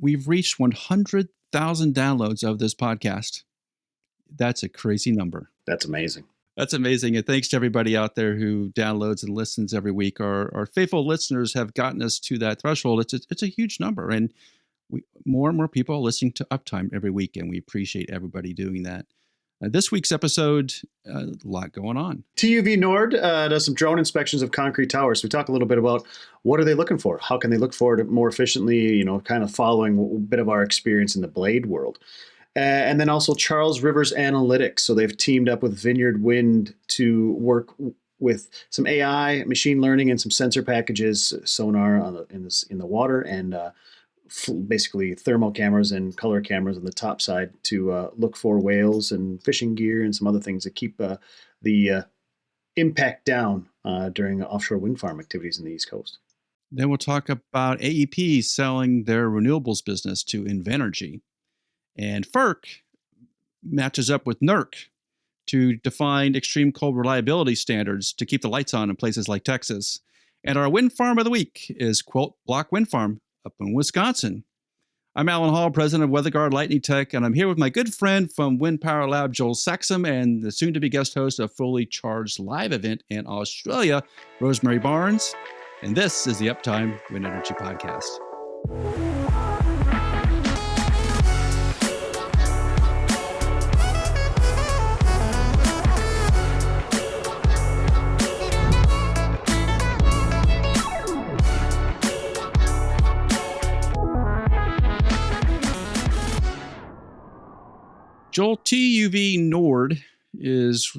we've reached 100,000 downloads of this podcast. That's a crazy number. That's amazing. That's amazing. And thanks to everybody out there who downloads and listens every week. Our faithful listeners have gotten us to that threshold. It's a huge number. And more and more people are listening to Uptime every week, and we appreciate everybody doing that. This week's episode, a lot going on. TUV Nord does some drone inspections of concrete towers. We talk a little bit about what are they looking for? How can they look for it more efficiently, kind of following a bit of our experience in the blade world. And then also Charles River Analytics. So they've teamed up with Vineyard Wind to work with some AI, machine learning, and some sensor packages, sonar in the water, and basically thermal cameras and color cameras on the top side to look for whales and fishing gear and some other things to keep the impact down during offshore wind farm activities in the East Coast. Then we'll talk about AEP selling their renewables business to Invenergy. And FERC matches up with NERC to define extreme cold reliability standards to keep the lights on in places like Texas. And our wind farm of the week is Quilt Block Wind Farm up in Wisconsin. I'm Alan Hall, president of WeatherGuard Lightning Tech, and I'm here with my good friend from Wind Power Lab, Joel Saxum, and the soon-to-be guest host of Fully Charged Live event in Australia, Rosemary Barnes. And this is the Uptime Wind Energy Podcast. Joel, TUV Nord is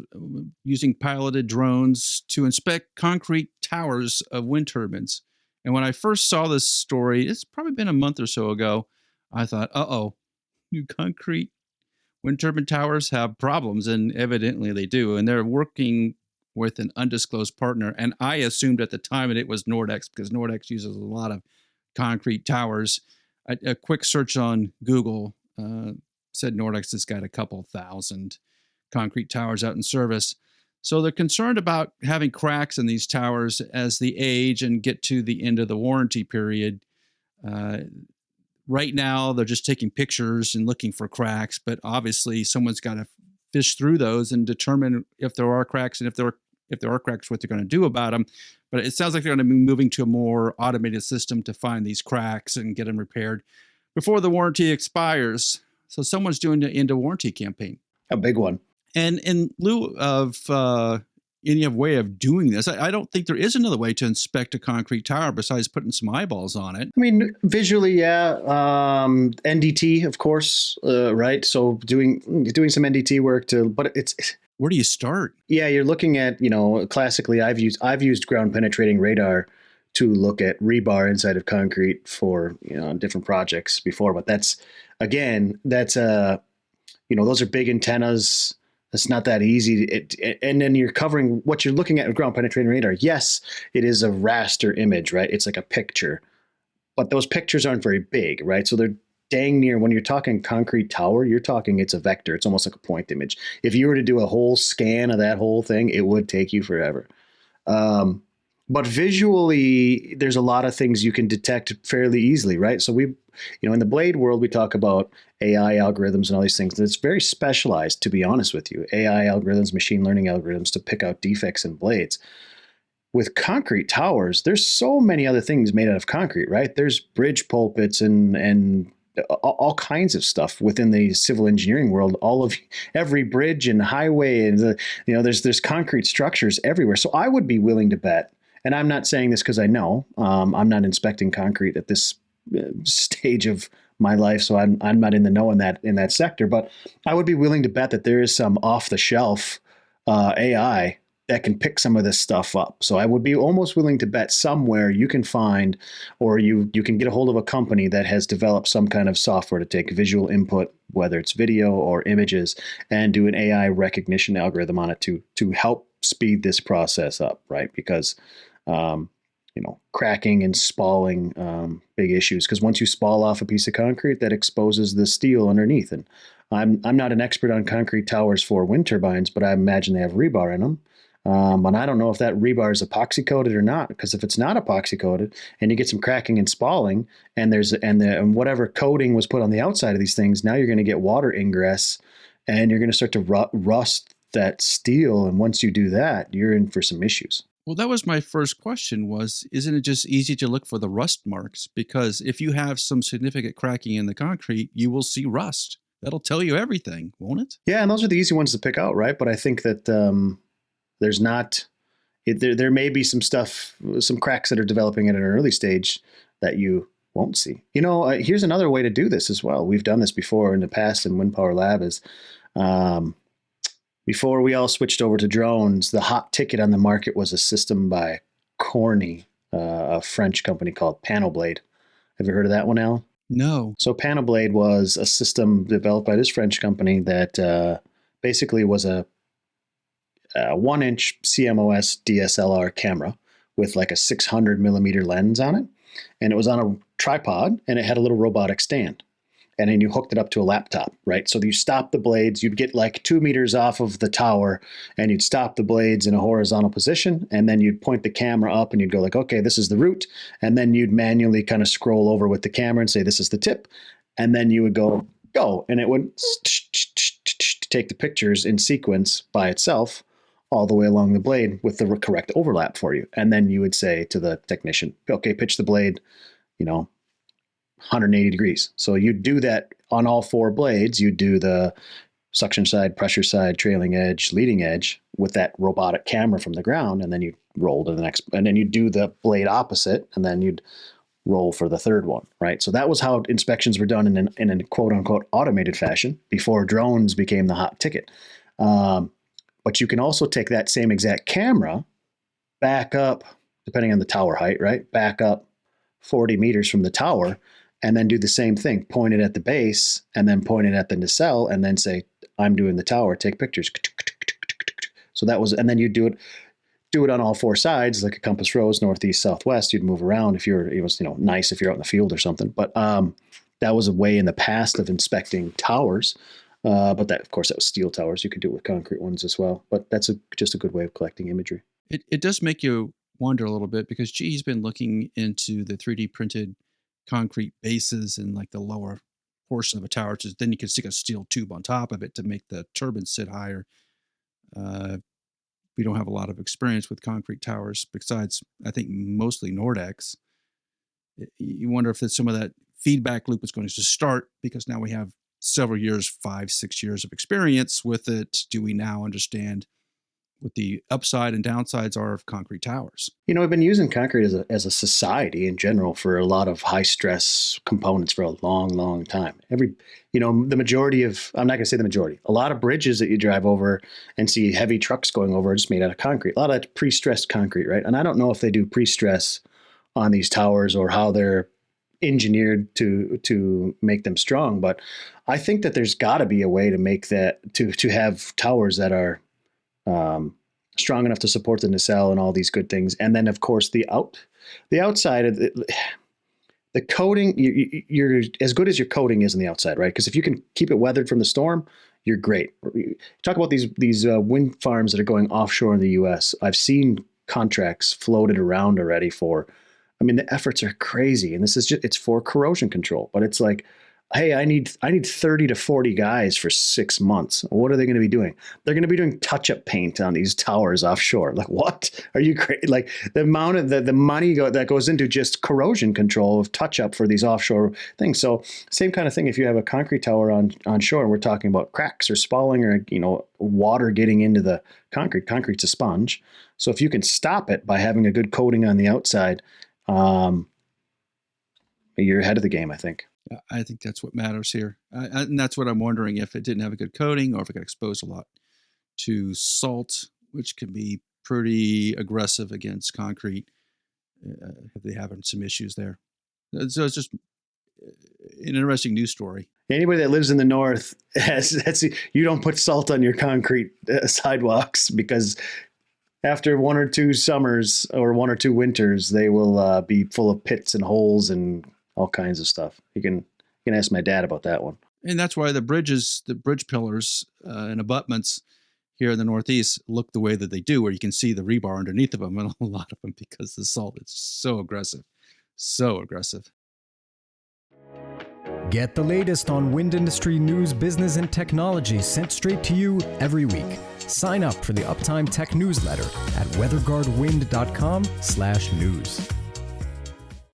using piloted drones to inspect concrete towers of wind turbines. And when I first saw this story, it's probably been a month or so ago, I thought, new concrete wind turbine towers have problems, and evidently they do. And they're working with an undisclosed partner. And I assumed at the time that it was Nordex, because Nordex uses a lot of concrete towers. A quick search on Google said Nordex has got a couple thousand concrete towers out in service. So they're concerned about having cracks in these towers as they age and get to the end of the warranty period. Right now, they're just taking pictures and looking for cracks, but obviously someone's got to fish through those and determine if there are cracks, and if there are cracks, what they're going to do about them. But it sounds like they're going to be moving to a more automated system to find these cracks and get them repaired before the warranty expires. So someone's doing an end of warranty campaign. A big one. And in lieu of any way of doing this, I don't think there is another way to inspect a concrete tower besides putting some eyeballs on it. I mean, visually, yeah. NDT, of course, right? So doing some NDT work but it's. Where do you start? Yeah, you're looking at, classically, I've used ground penetrating radar to look at rebar inside of concrete for, different projects before. But those are big antennas. It's not that easy. And then you're covering what you're looking at with ground penetrating radar. Yes, it is a raster image, right? It's like a picture, but those pictures aren't very big, right? So they're dang near, when you're talking concrete tower, you're talking, it's a vector. It's almost like a point image. If you were to do a whole scan of that whole thing, it would take you forever. But visually, there's a lot of things you can detect fairly easily, right? So in the blade world, we talk about AI algorithms and all these things. It's very specialized, to be honest with you. AI algorithms, machine learning algorithms to pick out defects in blades. With concrete towers, there's so many other things made out of concrete, right? There's bridge pulpits and all kinds of stuff within the civil engineering world. Every bridge and highway, and there's concrete structures everywhere. So I would be willing to bet. And I'm not saying this because I know. I'm not inspecting concrete at this stage of my life, so I'm not in the know in that sector. But I would be willing to bet that there is some off-the-shelf AI that can pick some of this stuff up. So I would be almost willing to bet somewhere you can find, or you can get a hold of a company that has developed some kind of software to take visual input, whether it's video or images, and do an AI recognition algorithm on it to help speed this process up, right? Because cracking and spalling, big issues. Because once you spall off a piece of concrete, that exposes the steel underneath. And I'm not an expert on concrete towers for wind turbines, but I imagine they have rebar in them. And I don't know if that rebar is epoxy coated or not, because if it's not epoxy coated and you get some cracking and spalling, and whatever coating was put on the outside of these things, now you're going to get water ingress, and you're going to start to rust that steel. And once you do that, you're in for some issues. Well, that was my first question was, isn't it just easy to look for the rust marks? Because if you have some significant cracking in the concrete, you will see rust. That'll tell you everything, won't it? Yeah, and those are the easy ones to pick out, right? But I think that there's not, there may be some stuff, some cracks that are developing at an early stage that you won't see. Here's another way to do this as well. We've done this before in the past in Wind Power Lab is, before we all switched over to drones, the hot ticket on the market was a system by Corny, a French company called Panelblade. Have you heard of that one, Al? No. So Panelblade was a system developed by this French company that basically was a 1-inch CMOS DSLR camera with like a 600 millimeter lens on it. And it was on a tripod, and it had a little robotic stand. And then you hooked it up to a laptop, right? So you stop the blades, you'd get like 2 meters off of the tower, and you'd stop the blades in a horizontal position, and then you'd point the camera up and you'd go like, okay, this is the route. And then you'd manually kind of scroll over with the camera and say, this is the tip. And then you would go, and it would take the pictures in sequence by itself all the way along the blade with the correct overlap for you. And then you would say to the technician, okay, pitch the blade, 180 degrees. So you do that on all 4 blades. You do the suction side, pressure side, trailing edge, leading edge with that robotic camera from the ground. And then you roll to the next, and then you do the blade opposite, and then you'd roll for the third one, right? So that was how inspections were done in a quote unquote automated fashion before drones became the hot ticket. But you can also take that same exact camera back up, depending on the tower height, right? Back up 40 meters from the tower, and then do the same thing, point it at the base, and then point it at the nacelle, and then say, I'm doing the tower, take pictures. So that was, and then you do it on all 4 sides, like a compass rose, northeast, southwest. You'd move around it was nice if you're out in the field or something. But that was a way in the past of inspecting towers. But that, of course, that was steel towers. You could do it with concrete ones as well. But that's just a good way of collecting imagery. It does make you wonder a little bit, because GE's been looking into the 3D printed concrete bases in like the lower portion of a tower, which is then you can stick a steel tube on top of it to make the turbines sit higher. We don't have a lot of experience with concrete towers besides, I think, mostly Nordex. You wonder if some of that feedback loop is going to start, because now we have several years, 5-6 years of experience with it. Do we now understand what the upside and downsides are of concrete towers? We've been using concrete as a society in general for a lot of high stress components for a long, long time. The majority of, I'm not going to say the majority, a lot of bridges that you drive over and see heavy trucks going over are just made out of concrete. A lot of that's pre-stressed concrete, right? And I don't know if they do pre-stress on these towers or how they're engineered to make them strong, but I think that there's got to be a way to make that, to have towers that are strong enough to support the nacelle and all these good things. And then, of course, the outside of the coating, you're as good as your coating is on the outside, right? Because if you can keep it weathered from the storm, you're great. Talk about these wind farms that are going offshore in the U.S. I've seen contracts floated around already the efforts are crazy, and it's for corrosion control, but it's like, hey, I need 30 to 40 guys for 6 months. What are they going to be doing? They're going to be doing touch-up paint on these towers offshore. Like, what? Are you crazy? Like, the amount of the money that goes into just corrosion control of touch-up for these offshore things. So same kind of thing if you have a concrete tower on shore, and we're talking about cracks or spalling or, water getting into the concrete. Concrete's a sponge. So if you can stop it by having a good coating on the outside, you're ahead of the game, I think. I think that's what matters here. And that's what I'm wondering, if it didn't have a good coating or if it got exposed a lot to salt, which can be pretty aggressive against concrete, if they having some issues there. So it's just an interesting news story. Anybody that lives in the north you don't put salt on your concrete sidewalks, because after 1 or 2 summers or 1 or 2 winters, they will be full of pits and holes and all kinds of stuff. You can ask my dad about that one. And that's why the bridge pillars and abutments, here in the Northeast look the way that they do, where you can see the rebar underneath of them, and a lot of them, because the salt is so aggressive, so aggressive. Get the latest on wind industry news, business, and technology sent straight to you every week. Sign up for the Uptime Tech newsletter at weatherguardwind.com/news.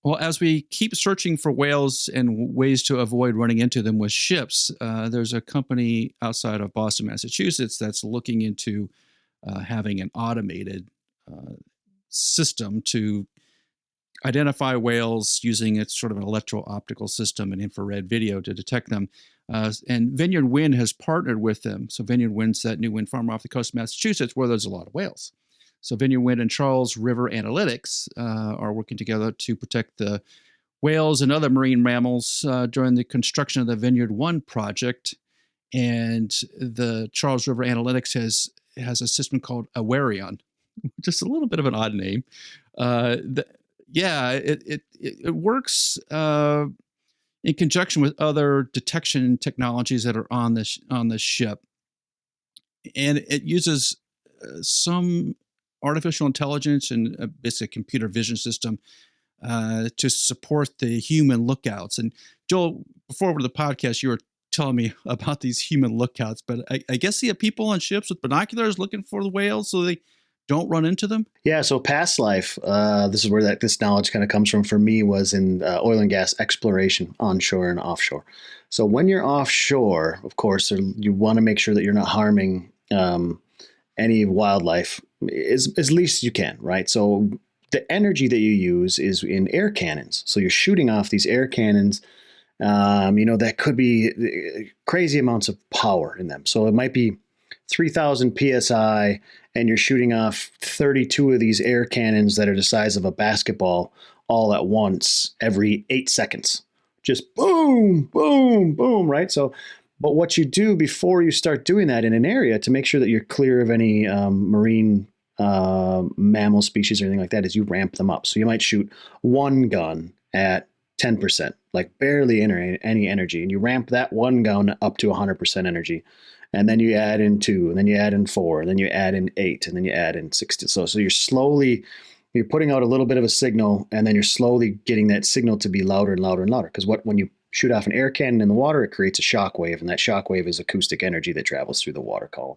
Well, as we keep searching for whales and ways to avoid running into them with ships, there's a company outside of Boston, Massachusetts, that's looking into having an automated system to identify whales using its sort of an electro-optical system and infrared video to detect them. And Vineyard Wind has partnered with them. So Vineyard Wind's that new wind farm off the coast of Massachusetts where there's a lot of whales. So Vineyard Wind and Charles River Analytics are working together to protect the whales and other marine mammals during the construction of the Vineyard Wind project. And the Charles River Analytics has a system called Awarion, just a little bit of an odd name. It works in conjunction with other detection technologies that are on the ship, and it uses some artificial intelligence and a basic computer vision system to support the human lookouts. And Joel, before the podcast, you were telling me about these human lookouts, but I guess you have people on ships with binoculars looking for the whales so they don't run into them? Yeah, so past life, this is where this knowledge kind of comes from for me, was in oil and gas exploration onshore and offshore. So when you're offshore, of course, you want to make sure that you're not harming any wildlife as least you can, right? So the energy that you use is in air cannons. So you're shooting off these air cannons, that could be crazy amounts of power in them. So it might be 3,000 PSI, and you're shooting off 32 of these air cannons that are the size of a basketball all at once every 8 seconds. Just boom, boom, boom, right? So, but what you do before you start doing that in an area to make sure that you're clear of any marine mammal species or anything like that is you ramp them up. So you might shoot one gun at 10%, like barely any energy, and you ramp that one gun up to 100% energy. And then you add in 2, and then you add in 4, and then you add in 8, and then you add in 16. So you're putting out a little bit of a signal, and then you're slowly getting that signal to be louder and louder and louder. Because when you shoot off an air cannon in the water, it creates a shock wave, and that shock wave is acoustic energy that travels through the water column.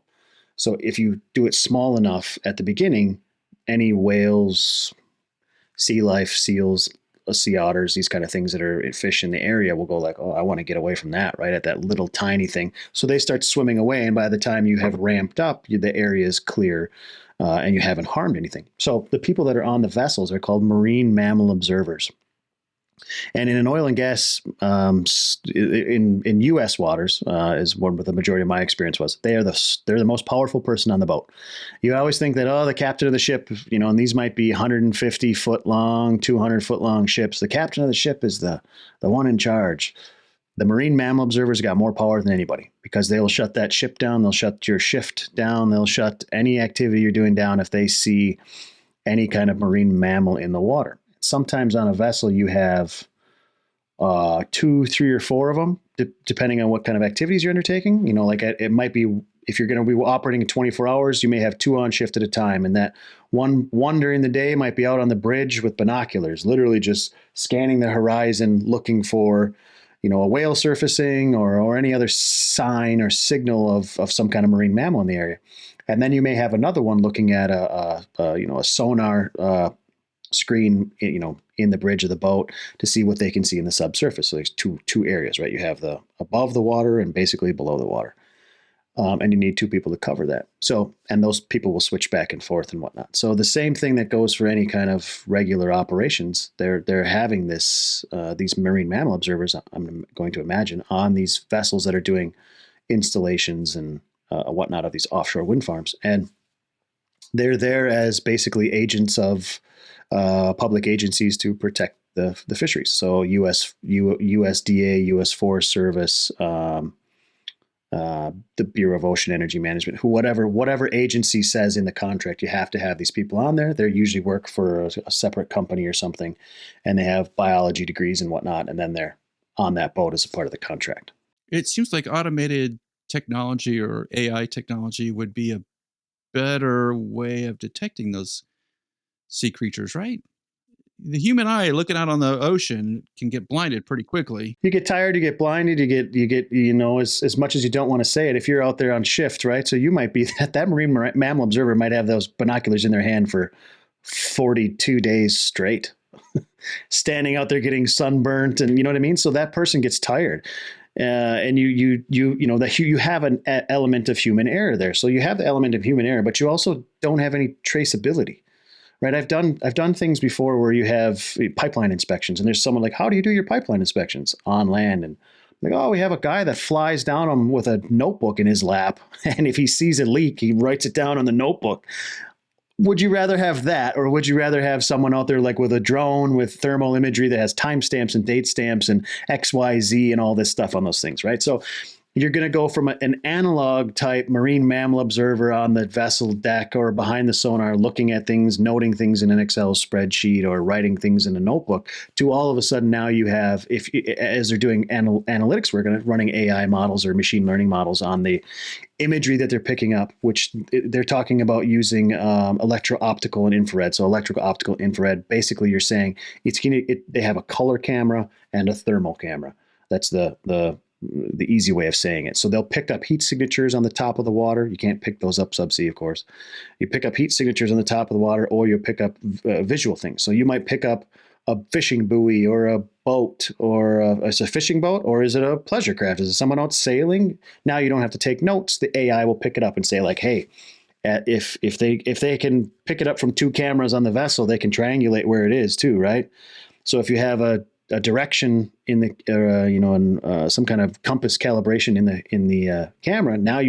So if you do it small enough at the beginning, any whales, sea life, seals, sea otters, these kind of things that are fish in the area will go like, oh, I want to get away from that, right? At that little tiny thing. So they start swimming away. And by the time you have ramped up, the area is clear and you haven't harmed anything. So the people that are on the vessels are called marine mammal observers. And in an oil and gas, in U.S. waters, is what the majority of my experience was. They're the most powerful person on the boat. You always think that, the captain of the ship, and these might be 150 foot long, 200 foot long ships. The captain of the ship is the one in charge. The marine mammal observers got more power than anybody because they will shut that ship down. They'll shut your shift down. They'll shut any activity you're doing down if they see any kind of marine mammal in the water. Sometimes on a vessel you have 2, 3, or 4 of them, depending on what kind of activities you're undertaking. It might be, if you're going to be operating in 24 hours, you may have 2 on shift at a time. And that one during the day might be out on the bridge with binoculars, literally just scanning the horizon, looking for, a whale surfacing or any other sign or signal of some kind of marine mammal in the area. And then you may have another one looking at a sonar screen, in the bridge of the boat to see what they can see in the subsurface. So there's two areas, right? You have the above the water and basically below the water. And you need 2 people to cover that. So, and those people will switch back and forth and whatnot. So the same thing that goes for any kind of regular operations, they're having these marine mammal observers, I'm going to imagine, on these vessels that are doing installations and whatnot of these offshore wind farms. And they're there as basically agents of public agencies to protect the fisheries. So USDA, U.S. Forest Service, the Bureau of Ocean Energy Management, whatever agency says in the contract, you have to have these people on there. They usually work for a separate company or something, and they have biology degrees and whatnot, and then they're on that boat as a part of the contract. It seems like automated technology or AI technology would be a better way of detecting those sea creatures, right? The human eye looking out on the ocean can get blinded pretty quickly. You get tired, you get blinded, you get, as much as you don't want to say it, if you're out there on shift, right? So you might be that marine mammal observer might have those binoculars in their hand for 42 days straight, standing out there getting sunburnt, and you know what I mean? So that person gets tired. And you have an element of human error there. So you have the element of human error, but you also don't have any traceability. Right. I've done things before where you have pipeline inspections, and there's someone like, how do you do your pipeline inspections on land? And like, oh, we have a guy that flies down them with a notebook in his lap. And if he sees a leak, he writes it down on the notebook. Would you rather have that, or would you rather have someone out there like with a drone with thermal imagery that has timestamps and date stamps and XYZ and all this stuff on those things, right? So you're going to go from an analog type marine mammal observer on the vessel deck or behind the sonar, looking at things, noting things in an Excel spreadsheet or writing things in a notebook, to all of a sudden now you have, as they're doing analytics work, running AI models or machine learning models on the imagery that they're picking up, which they're talking about using electro-optical and infrared. So electrical, optical, infrared. Basically, you're saying they have a color camera and a thermal camera. That's the easy way of saying it. So they'll pick up heat signatures on the top of the water. You can't pick those up subsea, of course. You pick up heat signatures on the top of the water, or you'll pick up visual things. So you might pick up a fishing buoy or a boat, or is it a fishing boat, or is it a pleasure craft? Is it someone out sailing? Now you don't have to take notes. The AI will pick it up and say like, hey, if they can pick it up from two cameras on the vessel, they can triangulate where it is too, right? So if you have a direction in the some kind of compass calibration in the camera, now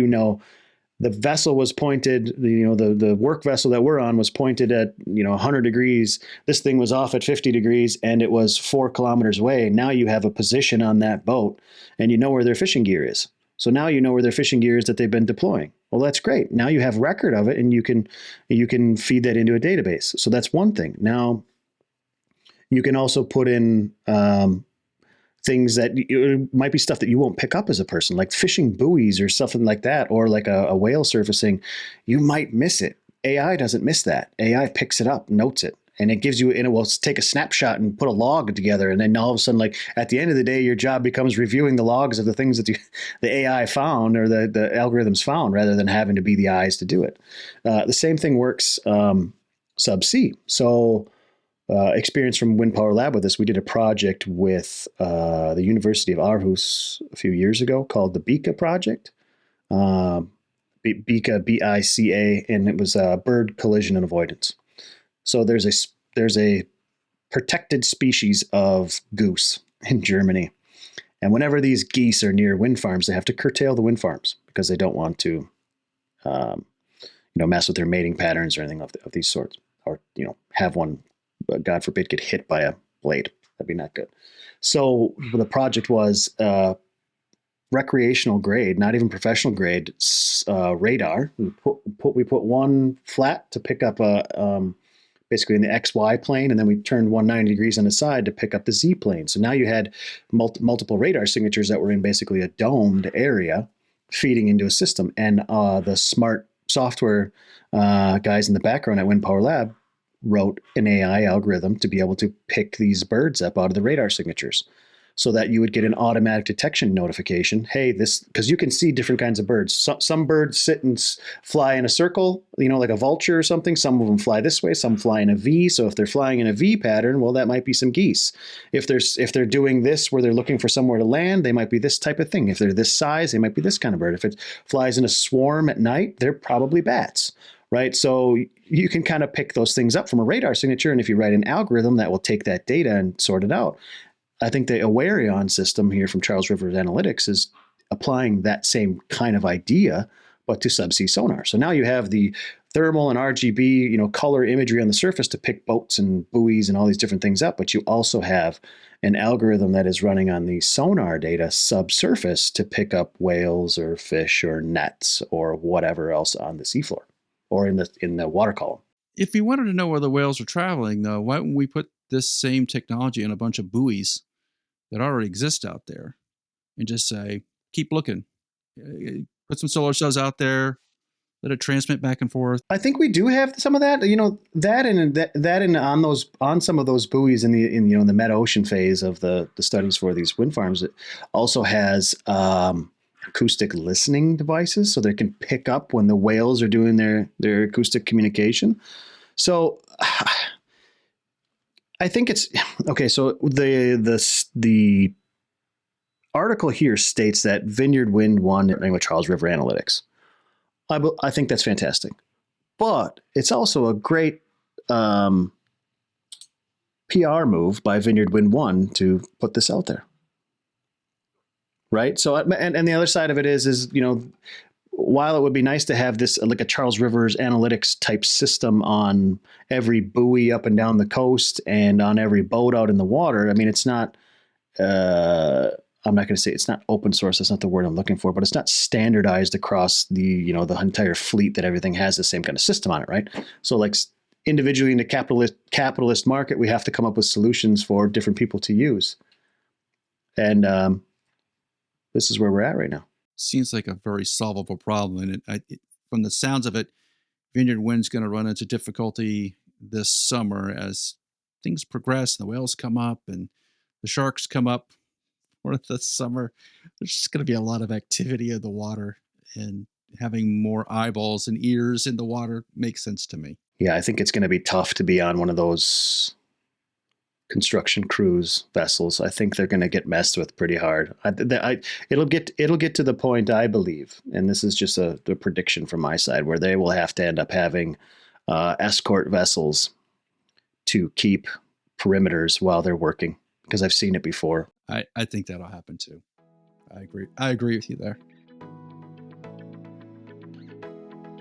the vessel was pointed, the work vessel that we're on was pointed at 100 degrees. This thing was off at 50 degrees, and it was 4 kilometers away. Now you have a position on that boat, and you know where their fishing gear is. So now you know where their fishing gear is that they've been deploying. Well, that's great. Now you have record of it, and you can feed that into a database. So that's one thing. Now you can also put in things that it might be stuff that you won't pick up as a person, like fishing buoys or something like that, or like a whale surfacing. You might miss it. AI doesn't miss that. AI picks it up, notes it, and it gives you, and it will take a snapshot and put a log together. And then all of a sudden, like at the end of the day, your job becomes reviewing the logs of the things that the AI found, or the algorithms found, rather than having to be the eyes to do it. The same thing works subsea. So experience from Wind Power Lab with this, we did a project with the University of Aarhus a few years ago called the BICA project. BICA, BICA, and it was bird collision and avoidance. So there's a protected species of goose in Germany. And whenever these geese are near wind farms, they have to curtail the wind farms because they don't want to mess with their mating patterns or anything of these sorts, or have one, God forbid, get hit by a blade. That'd be not good. So the project was recreational grade, not even professional grade radar. We put one flat to pick up basically in the XY plane, and then we turned 190 degrees on the side to pick up the Z plane. So now you had multiple radar signatures that were in basically a domed area feeding into a system. And the smart software guys in the background at Wind Power Lab wrote an AI algorithm to be able to pick these birds up out of the radar signatures, so that you would get an automatic detection notification. Hey, because you can see different kinds of birds. Some birds sit and fly in a circle, like a vulture or something. Some of them fly this way, some fly in a V. So if they're flying in a V pattern, well, that might be some geese. If they're doing this where they're looking for somewhere to land, they might be this type of thing. If they're this size, they might be this kind of bird. If it flies in a swarm at night, they're probably bats. Right. So you can kind of pick those things up from a radar signature. And if you write an algorithm that will take that data and sort it out, I think the Awarion system here from Charles River Analytics is applying that same kind of idea, but to subsea sonar. So now you have the thermal and RGB, color imagery on the surface to pick boats and buoys and all these different things up. But you also have an algorithm that is running on the sonar data subsurface to pick up whales or fish or nets or whatever else on the seafloor or in the water column. If you wanted to know where the whales are traveling, though, why wouldn't we put this same technology in a bunch of buoys that already exist out there and just say, keep looking, put some solar cells out there, let it transmit back and forth? I think we do have some of that. You know, that and on some of those buoys in the meta ocean phase of the studies for these wind farms, it also has acoustic listening devices, so they can pick up when the whales are doing their acoustic communication. So I think it's okay. So the article here states that Vineyard Wind won with Charles River Analytics. I think that's fantastic, but it's also a great PR move by Vineyard Wind 1 to put this out there, right? So, and the other side of it is while it would be nice to have this like a Charles Rivers Analytics type system on every buoy up and down the coast and on every boat out in the water, I mean, it's not. I'm not going to say it's not open source. That's not the word I'm looking for, but it's not standardized across the entire fleet that everything has the same kind of system on it, right? So like individually in the capitalist market, we have to come up with solutions for different people to use. And this is where we're at right now. Seems like a very solvable problem. And from the sounds of it, Vineyard Wind's going to run into difficulty this summer as things progress and the whales come up and the sharks come up. For the summer, there's just going to be a lot of activity in the water, and having more eyeballs and ears in the water makes sense to me. Yeah, I think it's going to be tough to be on one of those construction cruise vessels. I think they're going to get messed with pretty hard. It'll get to the point, I believe, and this is just a prediction from my side, where they will have to end up having escort vessels to keep perimeters while they're working, because I've seen it before. I think that'll happen too. I agree with you there.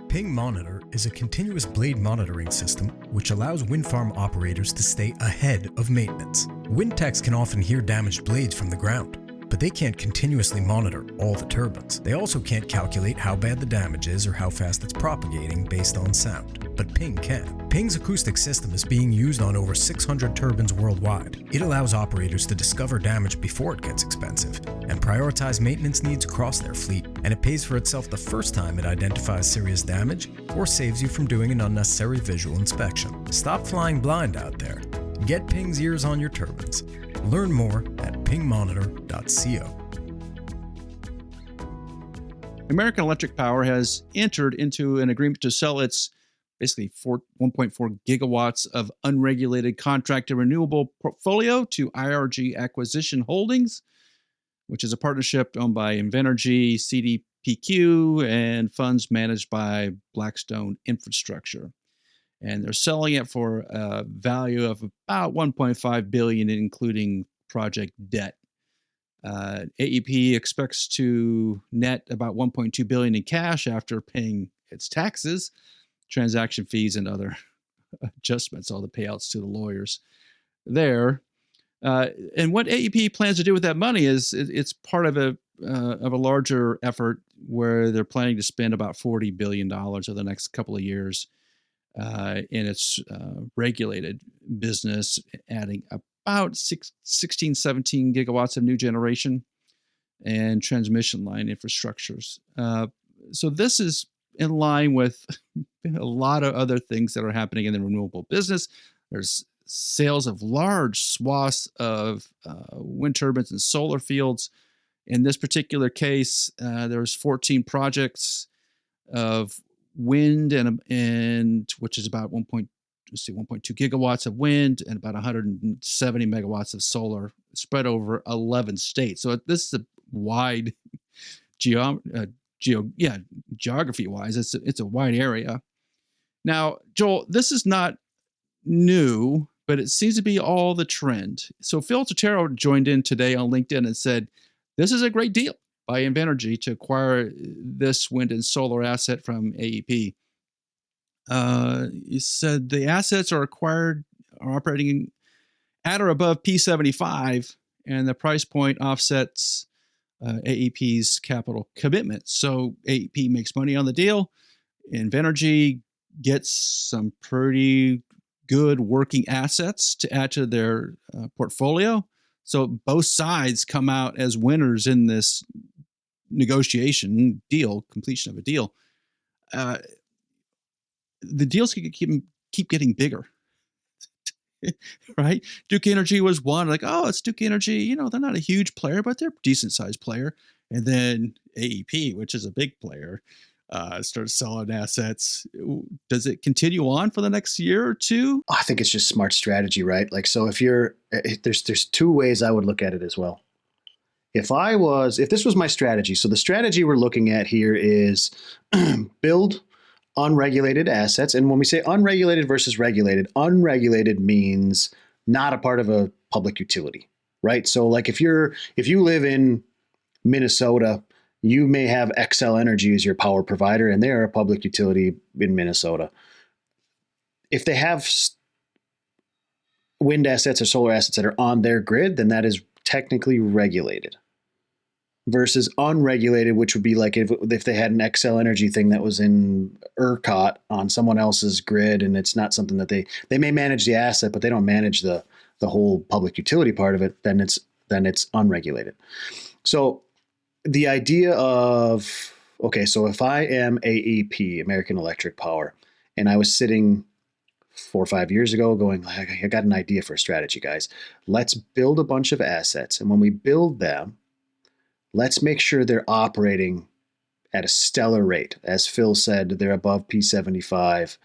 Ping Monitor is a continuous blade monitoring system which allows wind farm operators to stay ahead of maintenance. Wind techs can often hear damaged blades from the ground, but they can't continuously monitor all the turbines. They also can't calculate how bad the damage is or how fast it's propagating based on sound, but Ping can. Ping's acoustic system is being used on over 600 turbines worldwide. It allows operators to discover damage before it gets expensive and prioritize maintenance needs across their fleet, and it pays for itself the first time it identifies serious damage or saves you from doing an unnecessary visual inspection. Stop flying blind out there. Get Ping's ears on your turbines. Learn more at pingmonitor.co. American Electric Power has entered into an agreement to sell its basically 1.4 gigawatts of unregulated contracted renewable portfolio to IRG Acquisition Holdings, which is a partnership owned by Invenergy, CDPQ, and funds managed by Blackstone Infrastructure. And they're selling it for a value of about $1.5 billion, including project debt. AEP expects to net about $1.2 billion in cash after paying its taxes, transaction fees, and other adjustments, all the payouts to the lawyers there. And what AEP plans to do with that money is it's part of a larger effort where they're planning to spend about $40 billion over the next couple of years in its regulated business, adding about 16, 17 gigawatts of new generation and transmission line infrastructures. So this is in line with a lot of other things that are happening in the renewable business. There's sales of large swaths of wind turbines and solar fields. In this particular case, there's 14 projects of wind and which is about 1.2 gigawatts of wind and about 170 megawatts of solar spread over 11 states. So this is a wide geography-wise. It's a wide area. Now, Joel, this is not new, but it seems to be all the trend. So Phil Totero joined in today on LinkedIn and said, this is a great deal by Invenergy to acquire this wind and solar asset from AEP. He said the assets are operating at or above P75, and the price point offsets AEP's capital commitment. So AEP makes money on the deal. Invenergy gets some pretty good working assets to add to their portfolio. So both sides come out as winners in this negotiation deal, completion of a deal. the deals keep getting bigger. Right? Duke Energy was one, like, oh, it's Duke Energy. They're not a huge player, but they're a decent sized player. And then AEP, which is a big player, starts selling assets. Does it continue on for the next year or two? I think it's just smart strategy, right? Like, so there's two ways I would look at it as well. If this was my strategy, so the strategy we're looking at here is build unregulated assets. And when we say unregulated versus regulated, unregulated means not a part of a public utility, right? So like if you live in Minnesota, you may have Xcel Energy as your power provider, and they are a public utility in Minnesota. If they have wind assets or solar assets that are on their grid, then that is technically regulated. Versus unregulated, which would be like if they had an Xcel Energy thing that was in ERCOT on someone else's grid, and it's not something that they may manage the asset, but they don't manage the whole public utility part of it, then it's unregulated. So the idea of, okay, so if I am AEP, American Electric Power, and I was sitting 4 or 5 years ago going, I got an idea for a strategy, guys. Let's build a bunch of assets. And when we build them, let's make sure they're operating at a stellar rate. As Phil said, they're above P75.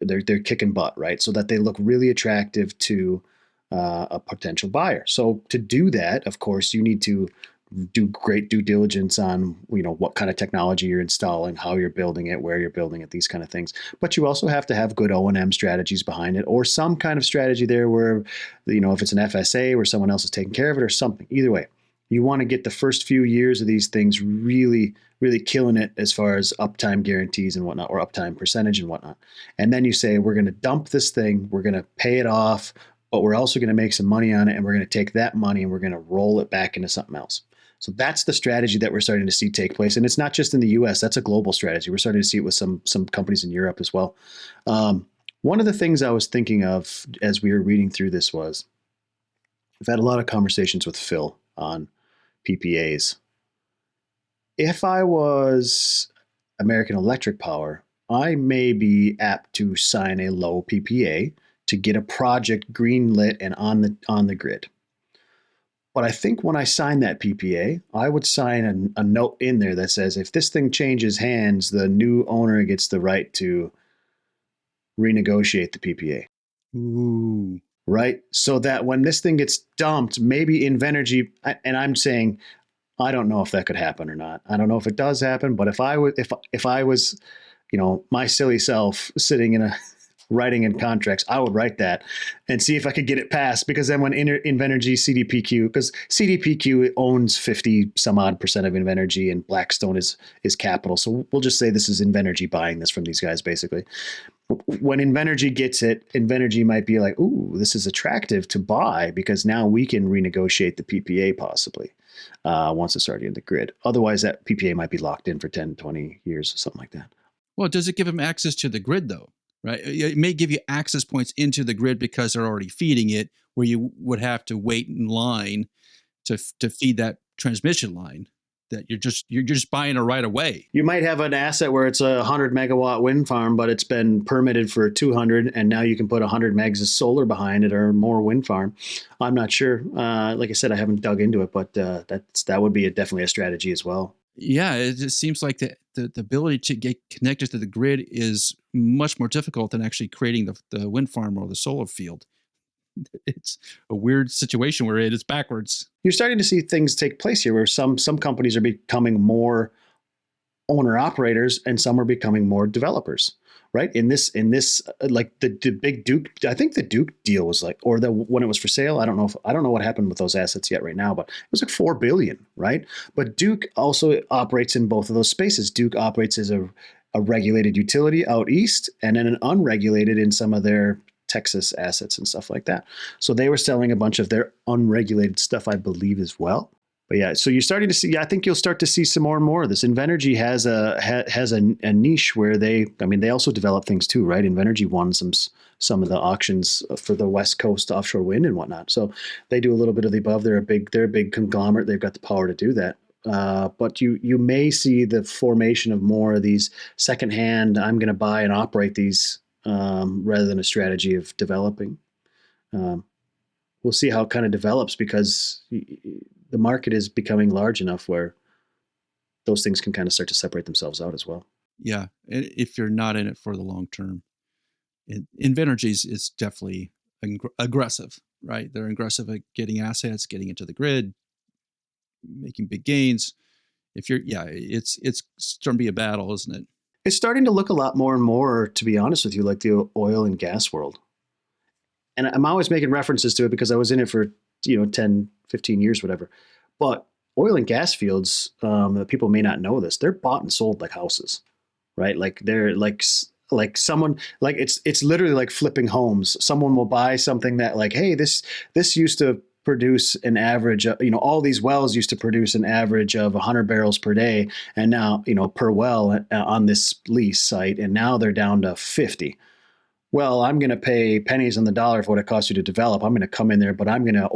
They're kicking butt, right? So that they look really attractive to a potential buyer. So to do that, of course, you need to do great due diligence on, what kind of technology you're installing, how you're building it, where you're building it, these kind of things. But you also have to have good O&M strategies behind it, or some kind of strategy there where, if it's an FSA where someone else is taking care of it or something. Either way, you want to get the first few years of these things really, really killing it as far as uptime guarantees and whatnot, or uptime percentage and whatnot. And then you say, we're going to dump this thing, we're going to pay it off, but we're also going to make some money on it, and we're going to take that money and we're going to roll it back into something else. So that's the strategy that we're starting to see take place. And it's not just in the US, that's a global strategy. We're starting to see it with some companies in Europe as well. One of the things I was thinking of as we were reading through this was, I've had a lot of conversations with Phil on PPAs. If I was American Electric Power, I may be apt to sign a low PPA to get a project greenlit and on the grid. But I think when I sign that PPA, I would sign a note in there that says, if this thing changes hands, the new owner gets the right to renegotiate the PPA. Ooh. Right? So that when this thing gets dumped, maybe Invenergy, and I'm saying, I don't know if that could happen or not. I don't know if it does happen, but if I was, my silly self sitting in writing in contracts, I would write that and see if I could get it passed, because then when Invenergy CDPQ, because CDPQ owns 50 some odd percent of Invenergy, and Blackstone is capital. So we'll just say this is Invenergy buying this from these guys, basically. When Invenergy gets it, Invenergy might be like, ooh, this is attractive to buy, because now we can renegotiate the PPA possibly once it's already in the grid. Otherwise, that PPA might be locked in for 10, 20 years or something like that. Well, does it give them access to the grid, though? Right? It may give you access points into the grid because they're already feeding it, where you would have to wait in line to feed that transmission line that you're just buying it right away. You might have an asset where it's a 100 megawatt wind farm, but it's been permitted for 200, and now you can put 100 megs of solar behind it, or more wind farm. I'm not sure. Like I said, I haven't dug into it, but that would be definitely a strategy as well. Yeah, it just seems like the ability to get connected to the grid is much more difficult than actually creating the wind farm or the solar field. It's a weird situation where it is backwards. You're starting to see things take place here where some companies are becoming more owner operators and some are becoming more developers, right? In this, like the big Duke, I think the Duke deal was like, or when it was for sale, I don't know what happened with those assets yet right now, but it was like $4 billion, right? But Duke also operates in both of those spaces. Duke operates as a regulated utility out east, and then an unregulated in some of their Texas assets and stuff like that. So they were selling a bunch of their unregulated stuff, I believe, as well. But yeah, so you're starting to see, I think you'll start to see some more and more of this. Invenergy has a niche where they also develop things too, right? Invenergy won some of the auctions for the West Coast offshore wind and whatnot. So they do a little bit of the above. They're a big conglomerate. They've got the power to do that. but you may see the formation of more of these secondhand, I'm going to buy and operate these rather than a strategy of developing. We'll see how it kind of develops, because the market is becoming large enough where those things can kind of start to separate themselves out as well. Yeah, if you're not in it for the long term. Invenergy is definitely aggressive, right? They're aggressive at getting assets, getting into the grid, making big gains. It's starting to be a battle, isn't it? It's starting to look a lot more and more, to be honest with you, like the oil and gas world. And I'm always making references to it because I was in it for 10, 15 years, whatever. But oil and gas fields, people may not know this, they're bought and sold like houses, right? Like they're like someone, like it's literally like flipping homes. Someone will buy something that, like, hey, this used to produce an average, all these wells used to produce an average of 100 barrels per day, and now, per well on this lease site, and now they're down to 50. Well, I'm going to pay pennies on the dollar for what it costs you to develop. I'm going to come in there, but I'm going to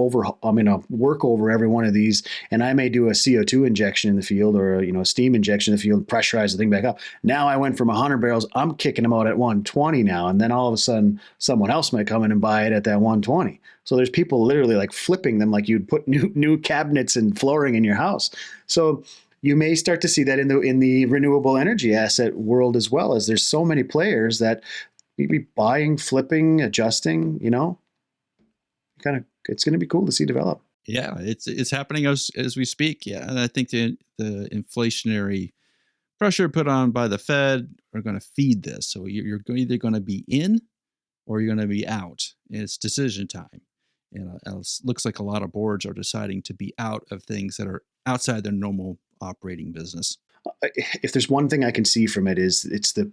work over every one of these, and I may do a CO2 injection in the field, or a steam injection in the field, pressurize the thing back up. Now I went from 100 barrels, I'm kicking them out at 120 now, and then all of a sudden someone else might come in and buy it at that 120. So there's people literally like flipping them like you'd put new cabinets and flooring in your house. So you may start to see that in the renewable energy asset world as well, as there's so many players that be buying, flipping, adjusting, it's going to be cool to see develop. Yeah, it's happening as we speak. Yeah, and I think the inflationary pressure put on by the Fed are going to feed this. So you're either going to be in or you're going to be out. It's decision time. And it looks like a lot of boards are deciding to be out of things that are outside their normal operating business. If there's one thing I can see from it, it's the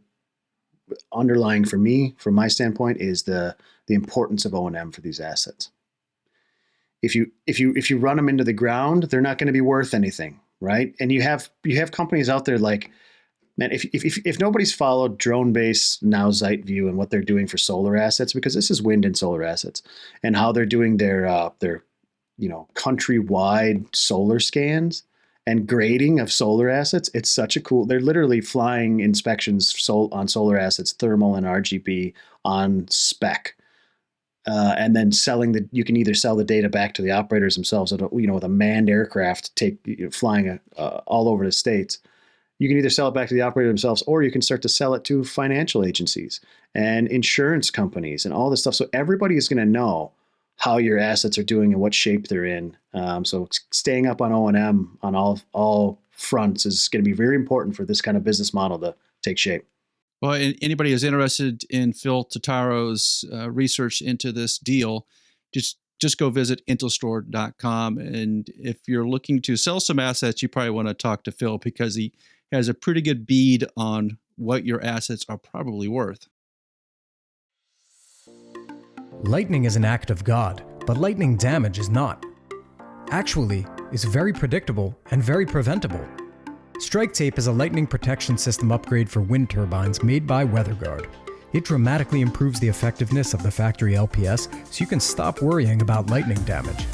underlying, for me, from my standpoint, is the importance of O&M for these assets. If you run them into the ground, they're not going to be worth anything, right? And you have companies out there like, man, if nobody's followed DroneBase, now ZiteView, and what they're doing for solar assets, because this is wind and solar assets, and how they're doing their countrywide solar scans and grading of solar assets, it's such a cool. They're literally flying inspections on solar assets, thermal and RGB on spec, and then you can either sell the data back to the operators themselves, with a manned aircraft flying all over the states. You can either sell it back to the operator themselves, or you can start to sell it to financial agencies and insurance companies and all this stuff. So everybody is going to know how your assets are doing and what shape they're in. So staying up on O&M on all fronts is going to be very important for this kind of business model to take shape. Well, anybody who's interested in Phil Totaro's research into this deal, just go visit Intelstor.com. And if you're looking to sell some assets, you probably want to talk to Phil, because he has a pretty good bead on what your assets are probably worth. Lightning is an act of God, but lightning damage is not. Actually, it's very predictable and very preventable. Strike Tape is a lightning protection system upgrade for wind turbines made by WeatherGuard. It dramatically improves the effectiveness of the factory LPS, so you can stop worrying about lightning damage.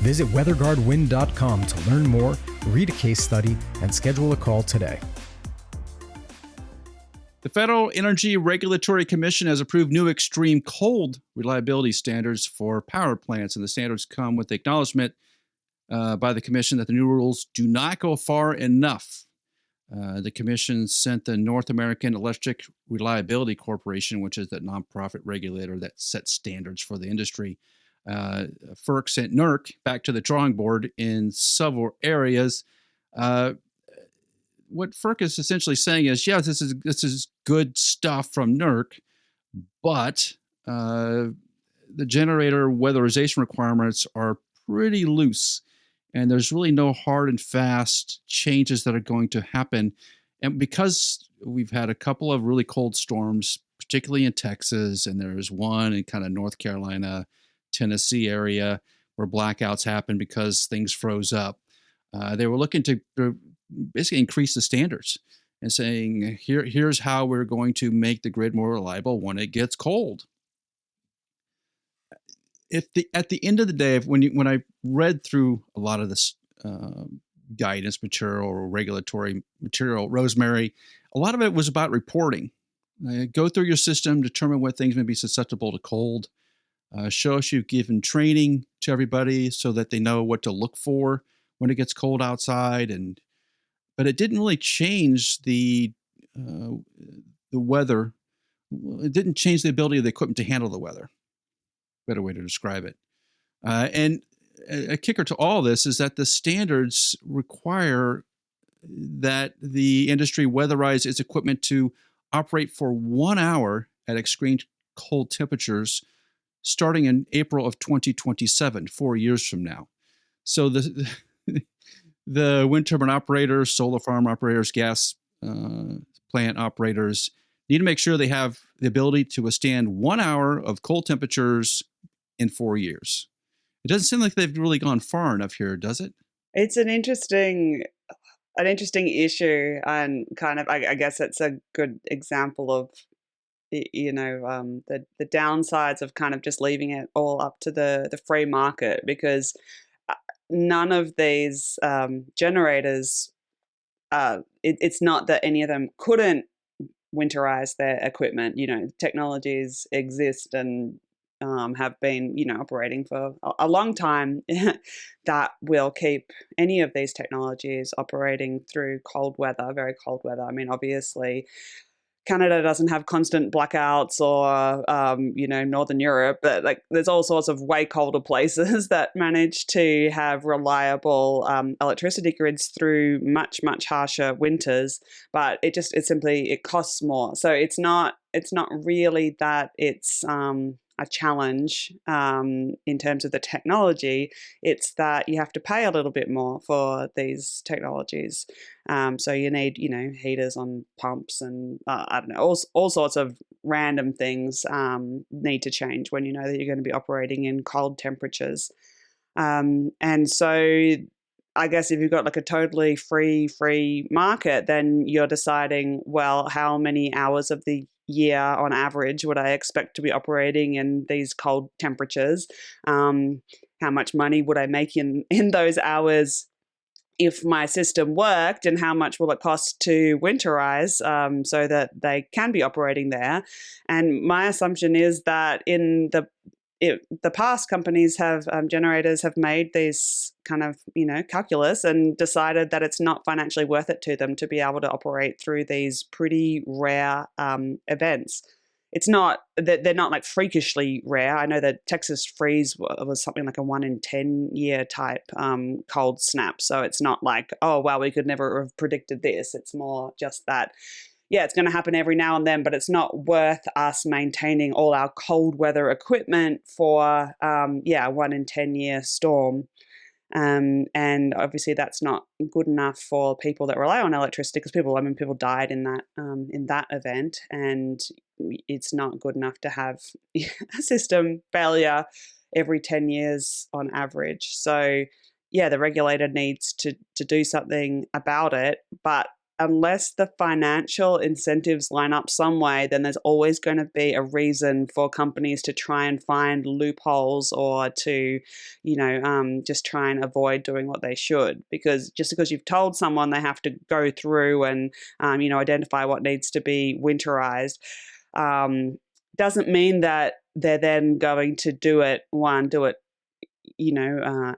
Visit weatherguardwind.com to learn more, read a case study, and schedule a call today. The Federal Energy Regulatory Commission has approved new extreme cold reliability standards for power plants, and the standards come with the acknowledgement by the Commission that the new rules do not go far enough. The Commission sent the North American Electric Reliability Corporation, which is the nonprofit regulator that sets standards for the industry. FERC sent NERC back to the drawing board in several areas. What FERC is essentially saying is, yes, this is good stuff from NERC, but the generator weatherization requirements are pretty loose, and there's really no hard and fast changes that are going to happen. And because we've had a couple of really cold storms, particularly in Texas, and there's one in kind of North Carolina, Tennessee area where blackouts happened because things froze up. They were looking to basically increase the standards and saying, here's how we're going to make the grid more reliable when it gets cold. At the end of the day, when I read through a lot of this guidance material or regulatory material, Rosemary, a lot of it was about reporting. Go through your system, determine what things may be susceptible to cold. Show us you've given training to everybody so that they know what to look for when it gets cold outside. But it didn't really change the weather. It didn't change the ability of the equipment to handle the weather. Better way to describe it. And a kicker to all this is that the standards require that the industry weatherize its equipment to operate for 1 hour at extreme cold temperatures starting in April of 2027, 4 years from now. So the wind turbine operators, solar farm operators, gas plant operators need to make sure they have the ability to withstand 1 hour of cold temperatures in 4 years. It doesn't seem like they've really gone far enough here, does it? It's an interesting issue, and kind of, I guess it's a good example of, the downsides of kind of just leaving it all up to the free market, because none of these generators, it's not that any of them couldn't winterize their equipment. Technologies exist and have been, operating for a long time that will keep any of these technologies operating through cold weather, very cold weather. I mean, obviously, Canada doesn't have constant blackouts, or Northern Europe, but there's all sorts of way colder places that manage to have reliable electricity grids through much, much harsher winters. But it simply costs more. So it's not really that it's a challenge in terms of the technology. It's that you have to pay a little bit more for these technologies. So you need, heaters on pumps, and I don't know, all sorts of random things need to change when you know that you're going to be operating in cold temperatures. And so I guess if you've got like a totally free market, then you're deciding, well, how many hours of the year on average would I expect to be operating in these cold temperatures? How much money would I make in those hours if my system worked, and how much will it cost to winterize so that they can be operating there? And my assumption is that in the past, companies have generators have made these kind of calculus and decided that it's not financially worth it to them to be able to operate through these pretty rare events. It's not that they're not like freakishly rare. I know that Texas freeze was something like a 1 in 10 year type cold snap. So it's not like, oh wow, we could never have predicted this. It's more just that, yeah, it's going to happen every now and then, but it's not worth us maintaining all our cold weather equipment for, 1 in 10 year storm. And obviously that's not good enough for people that rely on electricity, because people died in that event, and it's not good enough to have a system failure every 10 years on average. So yeah, the regulator needs to do something about it, but unless the financial incentives line up some way, then there's always going to be a reason for companies to try and find loopholes, or to, just try and avoid doing what they should. Because just because you've told someone they have to go through and, identify what needs to be winterized, doesn't mean that they're then going to do it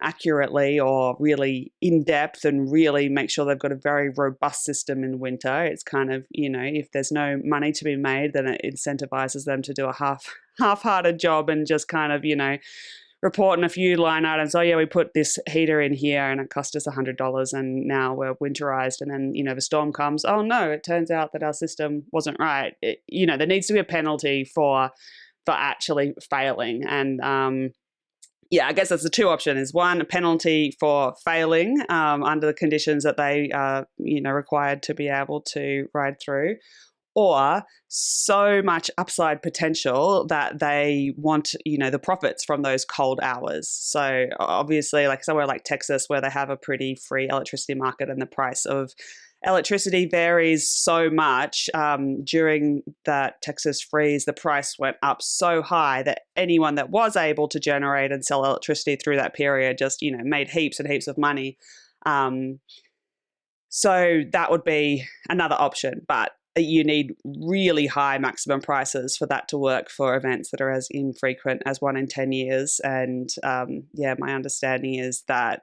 accurately or really in depth, and really make sure they've got a very robust system in winter. It's kind of, if there's no money to be made, then it incentivizes them to do a half-hearted job and just kind of, report in a few line items. Oh yeah, we put this heater in here and it cost us $100, and now we're winterized. And then, the storm comes. Oh no, it turns out that our system wasn't right. There needs to be a penalty for actually failing. And, I guess that's the two options. One, a penalty for failing under the conditions that they are, required to be able to ride through, or so much upside potential that they want, the profits from those cold hours. So obviously, like somewhere like Texas, where they have a pretty free electricity market and the price of electricity varies so much. During that Texas freeze, the price went up so high that anyone that was able to generate and sell electricity through that period just, made heaps and heaps of money. So that would be another option, but you need really high maximum prices for that to work for events that are as infrequent as 1 in 10 years. And my understanding is that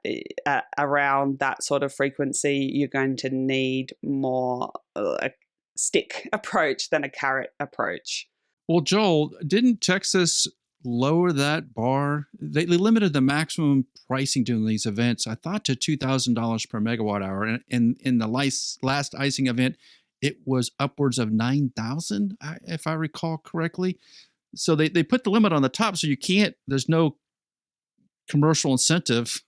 around that sort of frequency, you're going to need more a stick approach than a carrot approach. Well, Joel, didn't Texas lower that bar? They limited the maximum pricing during these events, I thought, to $2,000 per megawatt hour. And in the last icing event, it was upwards of 9,000, if I recall correctly. So they put the limit on the top, so there's no commercial incentive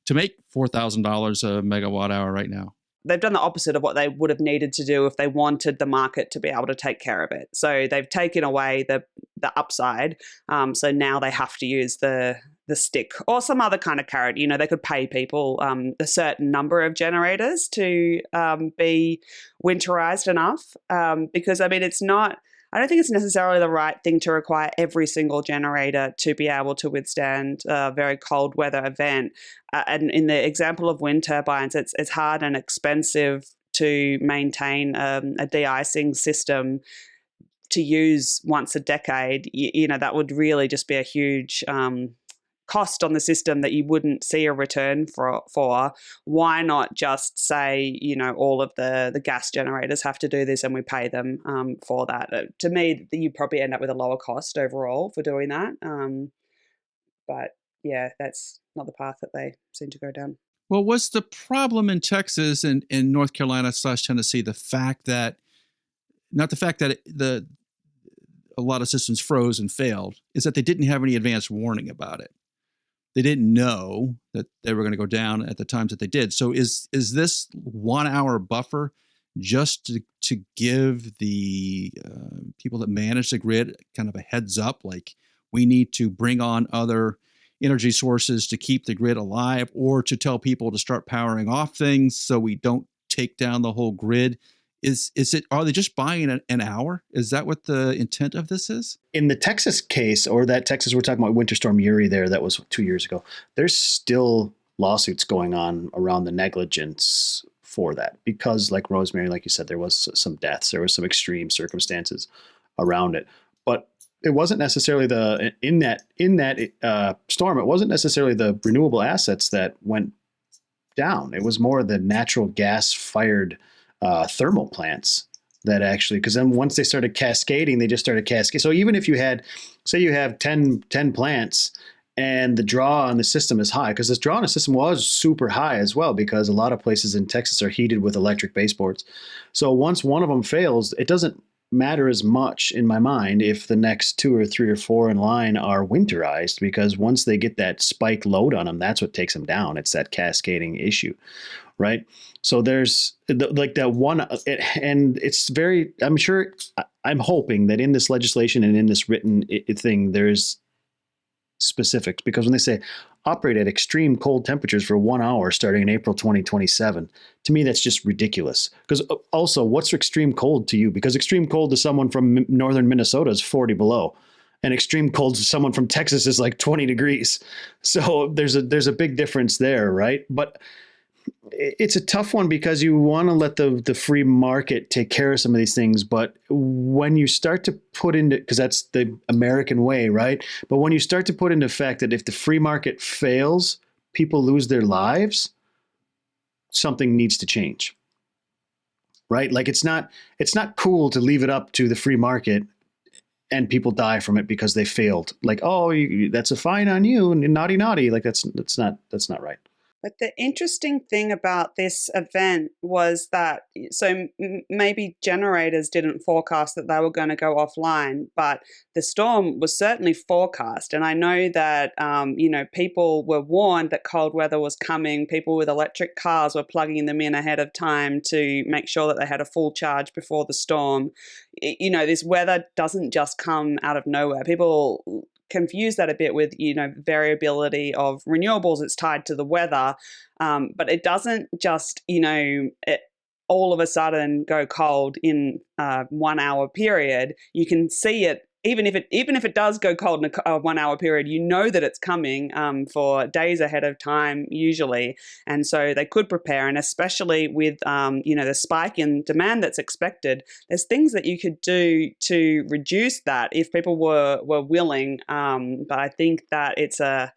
to make $4,000 a megawatt hour right now. They've done the opposite of what they would have needed to do if they wanted the market to be able to take care of it. So they've taken away the upside. So now they have to use the stick or some other kind of carrot. They could pay people a certain number of generators to be winterized enough. Because, I don't think it's necessarily the right thing to require every single generator to be able to withstand a very cold weather event. And in the example of wind turbines, it's hard and expensive to maintain a de-icing system to use once a decade. That would really just be a huge cost on the system that you wouldn't see a return for. Why not just say, all of the gas generators have to do this and we pay them for that? To me, you probably end up with a lower cost overall for doing that. But yeah, that's not the path that they seem to go down. Well, was the problem in Texas and in North Carolina / Tennessee the fact that, not the fact that a lot of systems froze and failed, is that they didn't have any advance warning about it? They didn't know that they were going to go down at the times that they did. So is this 1 hour buffer just to give the people that manage the grid kind of a heads up, like we need to bring on other energy sources to keep the grid alive, or to tell people to start powering off things so we don't take down the whole grid? Are they just buying an hour? Is that what the intent of this is? In the Texas case, or that Texas, we're talking about Winter Storm Uri there, that was 2 years ago, there's still lawsuits going on around the negligence for that. Because like Rosemary, like you said, there was some deaths, there was some extreme circumstances around it. But it wasn't necessarily in that storm, it wasn't necessarily the renewable assets that went down. It was more the natural gas fired thermal plants that actually, because then once they started cascading, they just started cascading. So even if you had, say you have 10 plants and the draw on the system is high, because this draw on the system was super high as well, because a lot of places in Texas are heated with electric baseboards. So once one of them fails, it doesn't matter as much in my mind if the next 2 or 3 or 4 in line are winterized, because once they get that spike load on them, that's what takes them down. It's that cascading issue, right? So there's like that one, and it's very, I'm hoping that in this legislation and in this written thing, there's specifics, because when they say operate at extreme cold temperatures for 1 hour starting in April 2027, to me, that's just ridiculous. Because also, what's extreme cold to you? Because extreme cold to someone from northern Minnesota is 40 below. And extreme cold to someone from Texas is like 20 degrees. So there's a big difference there, right? But it's a tough one, because you want to let the free market take care of some of these things. But when you start to put into, because that's the American way, right? But when you start to put into effect that if the free market fails, people lose their lives, something needs to change, right? Like it's not cool to leave it up to the free market and people die from it because they failed. Like, oh, that's a fine on you, and naughty. Like that's not right. But the interesting thing about this event was that, so maybe generators didn't forecast that they were going to go offline, but the storm was certainly forecast. And I know that, people were warned that cold weather was coming. People with electric cars were plugging them in ahead of time to make sure that they had a full charge before the storm. This weather doesn't just come out of nowhere. People confuse that a bit with, variability of renewables. It's tied to the weather, but it doesn't just, all of a sudden go cold in a 1 hour period. You can see it even if it does go cold in a 1 hour period, you know that it's coming for days ahead of time usually, and so they could prepare. And especially with the spike in demand that's expected, there's things that you could do to reduce that if people were willing. But I think that it's a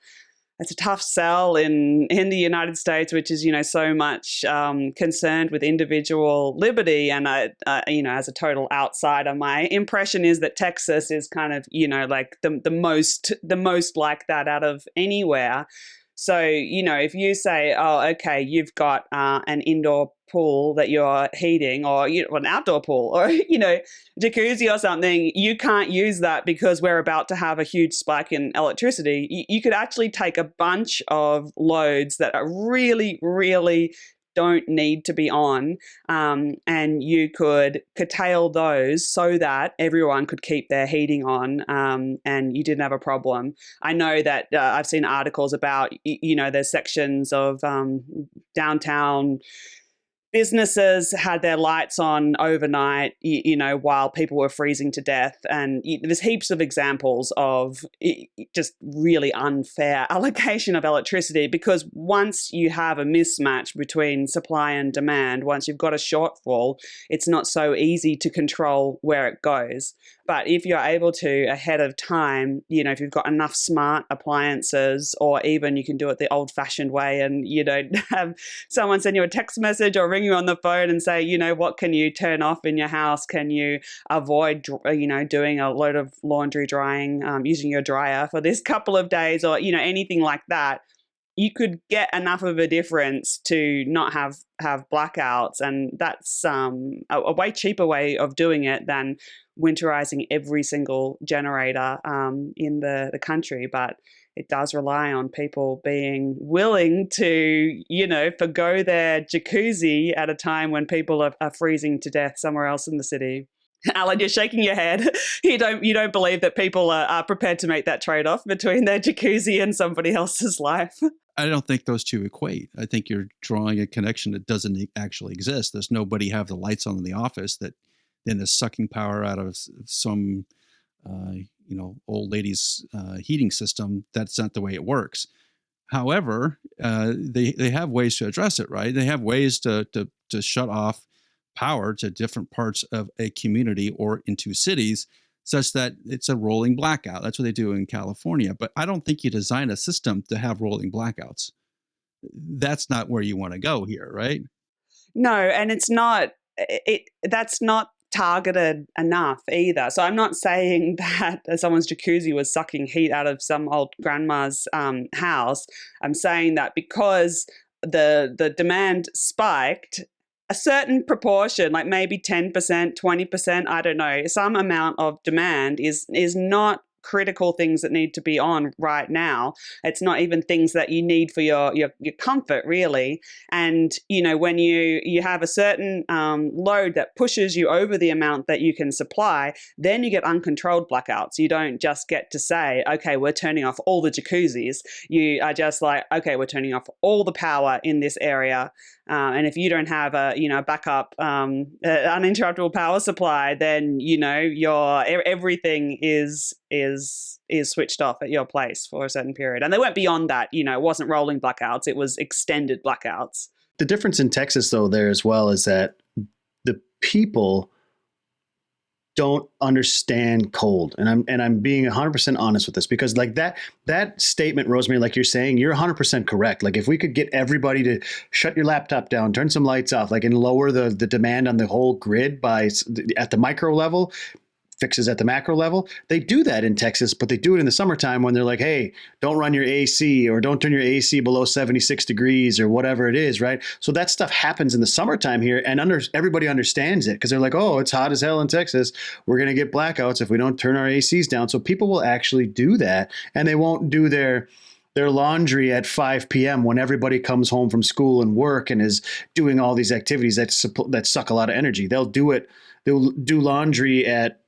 tough sell in the United States, which is, so much concerned with individual liberty. And as a total outsider, my impression is that Texas is kind of, like the most like that out of anywhere. So, if you say, oh, okay, you've got an indoor pool that you're heating, or an outdoor pool, or, jacuzzi or something, you can't use that because we're about to have a huge spike in electricity. You could actually take a bunch of loads that are really, really don't need to be on, and you could curtail those so that everyone could keep their heating on, and you didn't have a problem. I know that I've seen articles about, there's sections of downtown businesses had their lights on overnight, while people were freezing to death. And there's heaps of examples of just really unfair allocation of electricity, because once you have a mismatch between supply and demand, once you've got a shortfall, it's not so easy to control where it goes. But if you're able to ahead of time, if you've got enough smart appliances, or even you can do it the old-fashioned way and you don't have someone send you a text message or ring you on the phone and say, what can you turn off in your house? Can you avoid, doing a load of laundry drying, using your dryer for this couple of days, or, anything like that. You could get enough of a difference to not have blackouts. And that's a way cheaper way of doing it than winterizing every single generator in the country. But it does rely on people being willing to, forgo their jacuzzi at a time when people are freezing to death somewhere else in the city. Alan, you're shaking your head. You don't believe that people are prepared to make that trade-off between their jacuzzi and somebody else's life. I don't think those two equate. I think you're drawing a connection that doesn't actually exist. There's nobody have the lights on in the office that then is sucking power out of some, old lady's heating system. That's not the way it works. However, they have ways to address it, right? They have ways to shut off power to different parts of a community or into cities, such that it's a rolling blackout. That's what they do in California. But I don't think you design a system to have rolling blackouts. That's not where you want to go here, right? No, and it's not. That's not targeted enough either. So I'm not saying that someone's jacuzzi was sucking heat out of some old grandma's house. I'm saying that because the demand spiked, a certain proportion, like maybe 10%, 20%, I don't know, some amount of demand is not critical things that need to be on right now. It's not even things that you need for your comfort, really. And, when you have a certain load that pushes you over the amount that you can supply, then you get uncontrolled blackouts. You don't just get to say, okay, we're turning off all the jacuzzis. You are just like, okay, we're turning off all the power in this area. And if you don't have a backup uninterruptible power supply, then your everything is switched off at your place for a certain period. And they went beyond that. It wasn't rolling blackouts; it was extended blackouts. The difference in Texas, though, there as well, is that the people don't understand cold. And I'm being 100% honest with this, because like that statement, Rosemary, like you're saying, you're 100% correct. Like if we could get everybody to shut your laptop down, turn some lights off, like, and lower the demand on the whole grid at the micro level, fixes at the macro level. They do that in Texas, but they do it in the summertime when they're like, hey, don't run your AC, or don't turn your AC below 76 degrees or whatever it is, right? So that stuff happens in the summertime here, and everybody understands it, because they're like, oh, it's hot as hell in Texas. We're going to get blackouts if we don't turn our ACs down. So people will actually do that, and they won't do their laundry at 5 p.m. when everybody comes home from school and work and is doing all these activities that suck a lot of energy. They'll do laundry at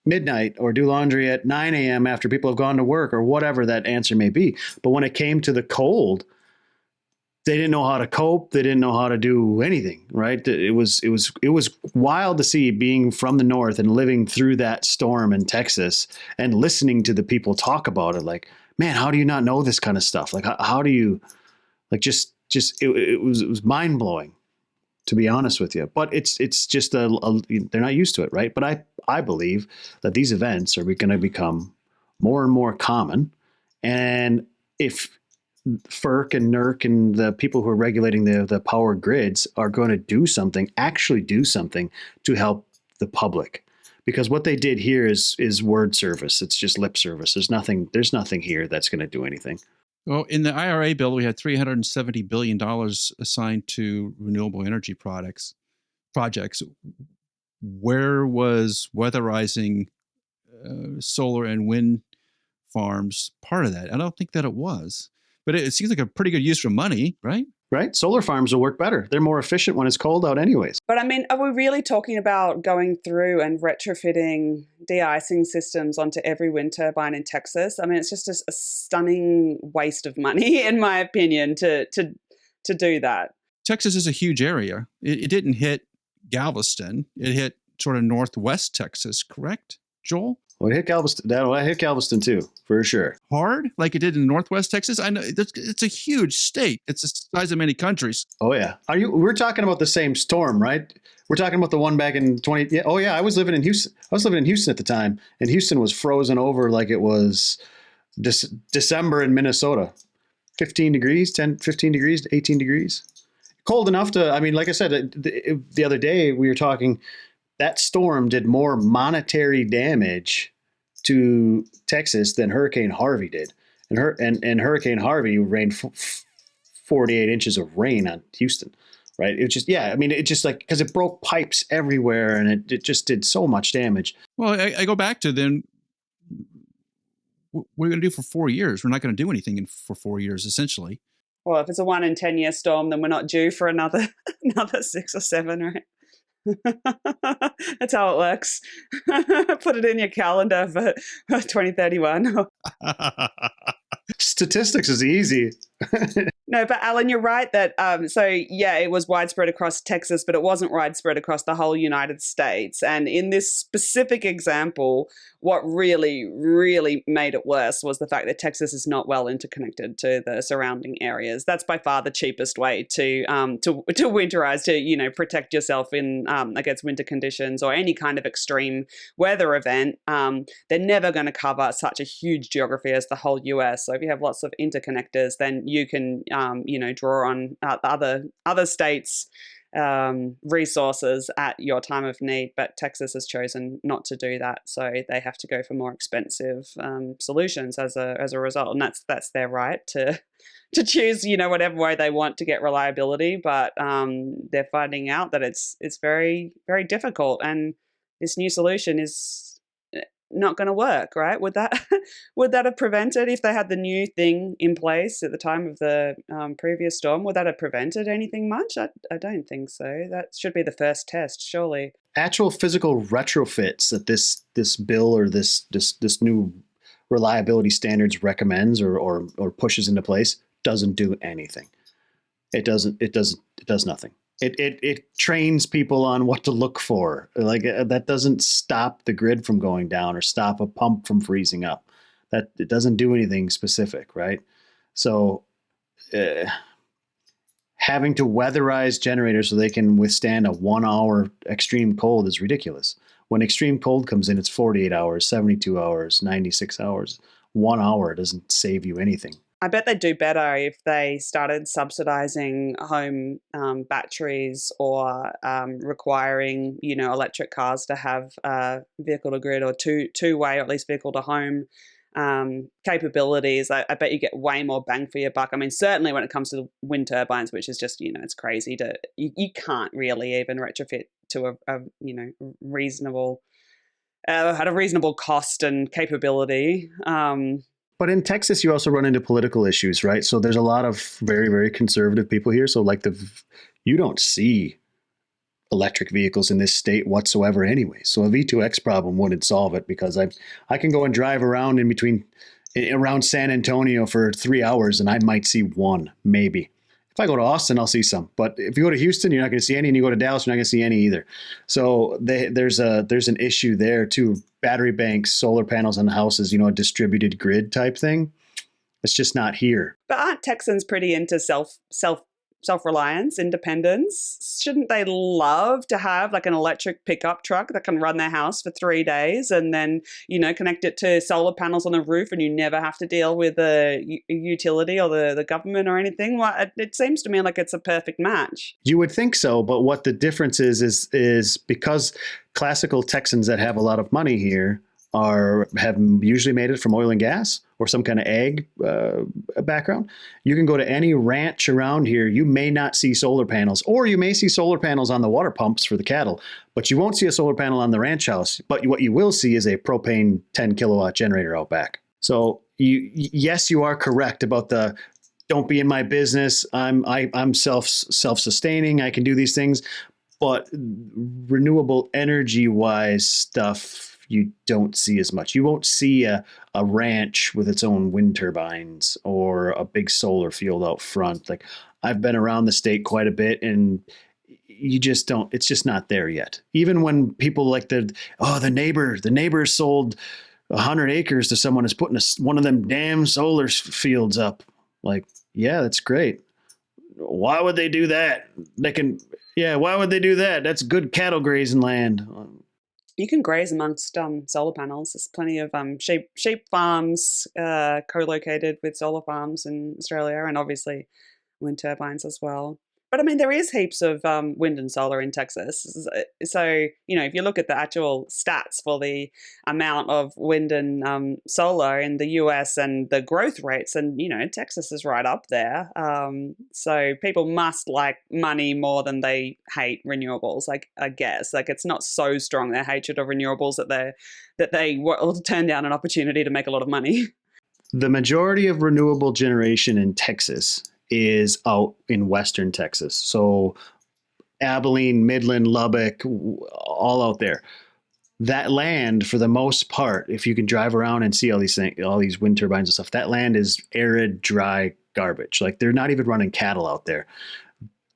midnight, or do laundry at 9 a.m. after people have gone to work, or whatever that answer may be. But when it came to the cold, they didn't know how to cope. They didn't know how to do anything, right? It was wild to see, being from the north and living through that storm in Texas and listening to the people talk about it. Like, man, how do you not know this kind of stuff? Like, how do you, like, it was mind blowing, to be honest with you. But it's just they're not used to it, right? But I believe that these events are going to become more and more common, and if FERC and NERC and the people who are regulating the power grids are going to actually do something to help the public. Because what they did here is word service. It's just lip service. There's nothing here that's going to do anything. Well, in the IRA bill, we had $370 billion assigned to renewable energy projects. Where was weatherizing solar and wind farms part of that? I don't think that it was. But it seems like a pretty good use for money, right? Right. Solar farms will work better. They're more efficient when it's cold out anyways. But I mean, are we really talking about going through and retrofitting de-icing systems onto every wind turbine in Texas? I mean, it's just a stunning waste of money, in my opinion, to do that. Texas is a huge area. It didn't hit Galveston. It hit sort of northwest Texas, correct, Joel? Well, it hit Galveston. That hit Galveston too, for sure. Hard, like it did in northwest Texas. I know it's a huge state. It's the size of many countries. Oh yeah. We're talking about the same storm, right? We're talking about the one back in 20. Yeah. Oh yeah. I was living in Houston. At the time, and Houston was frozen over like it was December in Minnesota. 15 degrees, 15 degrees, 18 degrees. Cold enough to. I mean, like I said, the other day we were talking. That storm did more monetary damage to Texas than Hurricane Harvey did. And Hurricane Harvey rained 48 inches of rain on Houston, right? It just, yeah, I mean, it just like, because it broke pipes everywhere and it just did so much damage. Well, I go back to then, what are we going to do for 4 years? We're not going to do anything for 4 years, essentially. Well, if it's a 1 in 10 year storm, then we're not due for another 6 or 7, right? That's how it works. Put it in your calendar for 2031. Statistics is easy. No, but Alan, you're right that, so yeah, it was widespread across Texas, but it wasn't widespread across the whole United States. And in this specific example, what really, really made it worse was the fact that Texas is not well interconnected to the surrounding areas. That's by far the cheapest way to winterize, to, protect yourself in against winter conditions or any kind of extreme weather event. They're never going to cover such a huge geography as the whole US. So if you have lots of interconnectors, then you can draw on other states' resources at your time of need. But Texas has chosen not to do that, so they have to go for more expensive solutions as a result. And that's their right to choose, whatever way they want to get reliability. But they're finding out that it's very, very difficult, and this new solution is not going to work, right? Would that have prevented, if they had the new thing in place at the time of the previous storm, would that have prevented anything much? I don't think so. That should be the first test, surely. Actual physical retrofits that this bill or this new reliability standards recommends or pushes into place doesn't do anything. It does nothing. It trains people on what to look for. Like, that doesn't stop the grid from going down or stop a pump from freezing up. That it doesn't do anything specific, right? So having to weatherize generators so they can withstand a 1 hour extreme cold is ridiculous. When extreme cold comes in, it's 48 hours, 72 hours, 96 hours. 1 hour doesn't save you anything. I bet they'd do better if they started subsidizing home batteries or requiring, electric cars to have vehicle to grid or two-way, or at least vehicle to home capabilities. I bet you get way more bang for your buck. I mean, certainly when it comes to the wind turbines, which is just, it's crazy you can't really even retrofit to a reasonable, at a reasonable cost and capability. But in Texas, you also run into political issues, right? So there's a lot of very, very conservative people here. So you don't see electric vehicles in this state whatsoever anyway. So a V2X problem wouldn't solve it, because I can go and drive around around San Antonio for 3 hours and I might see one, maybe. If I go to Austin, I'll see some. But if you go to Houston, you're not going to see any. And you go to Dallas, you're not going to see any either. So there's an issue there too. Battery banks, solar panels on houses, a distributed grid type thing. It's just not here. But aren't Texans pretty into self-reliance, independence? Shouldn't they love to have like an electric pickup truck that can run their house for 3 days and then, connect it to solar panels on the roof and you never have to deal with a utility or the government or anything? Well, it seems to me like it's a perfect match. You would think so, but what the difference is because classical Texans that have a lot of money here have usually made it from oil and gas or some kind of ag background. You can go to any ranch around here. You may not see solar panels, or you may see solar panels on the water pumps for the cattle, but you won't see a solar panel on the ranch house. But what you will see is a propane 10 kilowatt generator out back. So yes, you are correct about the don't be in my business. I'm self-sustaining. I can do these things, but renewable energy wise stuff, you don't see as much. You won't see a ranch with its own wind turbines or a big solar field out front. Like, I've been around the state quite a bit, and you just don't. It's just not there yet. Even when people like the neighbor sold 100 acres to someone who's putting one of them damn solar fields up. Like, yeah, that's great. Why would they do that? Why would they do that? That's good cattle grazing land. You can graze amongst solar panels. There's plenty of sheep farms co-located with solar farms in Australia, and obviously wind turbines as well. But I mean, there is heaps of wind and solar in Texas. So, if you look at the actual stats for the amount of wind and solar in the US and the growth rates, and, Texas is right up there. So people must like money more than they hate renewables, I guess. Like, it's not so strong, their hatred of renewables, that they will turn down an opportunity to make a lot of money. The majority of renewable generation in Texas is out in Western Texas. So Abilene, Midland, Lubbock, all out there. That land, for the most part, if you can drive around and see all these things, all these wind turbines and stuff, that land is arid, dry garbage. Like, they're not even running cattle out there.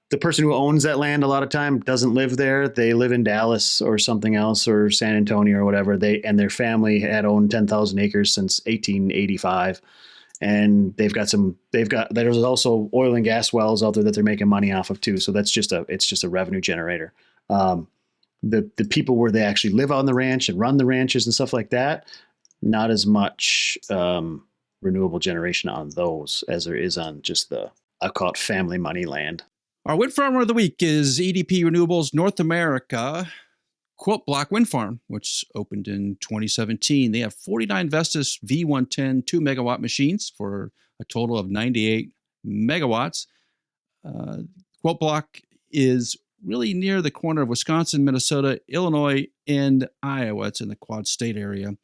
The person who owns that land a lot of time doesn't live there. They live in Dallas or something else, or San Antonio or whatever. Their family had owned 10,000 acres since 1885. And there's also oil and gas wells out there that they're making money off of too. So it's just a revenue generator. The people where they actually live on the ranch and run the ranches and stuff like that, not as much renewable generation on those as there is on just I call it family money land. Our wind farmer of the week is AEP Renewables North America Quilt Block Wind Farm, which opened in 2017. They have 49 Vestas V110 2 megawatt machines for a total of 98 megawatts. Quilt Block is really near the corner of Wisconsin, Minnesota, Illinois, and Iowa. It's in the Quad State area.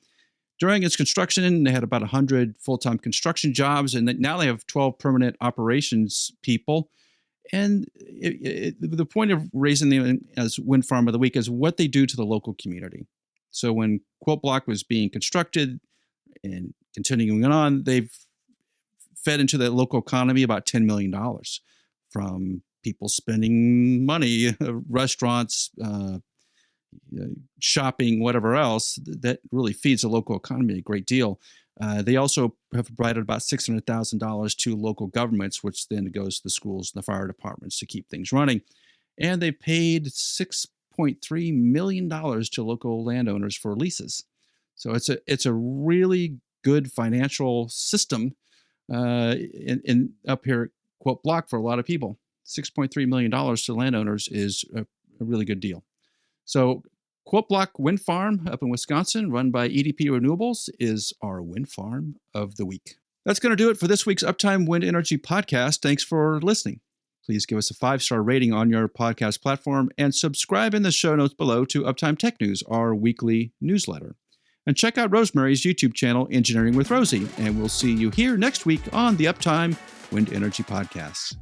During its construction, they had about 100 full-time construction jobs, and now they have 12 permanent operations people. And the point of raising them as Wind Farm of the Week is what they do to the local community. So when Quilt Block was being constructed and continuing on, they've fed into the local economy about $10 million from people spending money, restaurants, shopping, whatever else. That really feeds the local economy a great deal. They also have provided about $600,000 to local governments, which then goes to the schools and the fire departments to keep things running. And they paid $6.3 million to local landowners for leases. So it's a really good financial system in up here at Quilt Block for a lot of people. $6.3 million to landowners is a really good deal. So Quilt Block Wind Farm up in Wisconsin, run by AEP Renewables, is our Wind Farm of the Week. That's going to do it for this week's Uptime Wind Energy Podcast. Thanks for listening. Please give us a 5-star rating on your podcast platform and subscribe in the show notes below to Uptime Tech News, our weekly newsletter. And check out Rosemary's YouTube channel, Engineering with Rosie, and we'll see you here next week on the Uptime Wind Energy Podcast.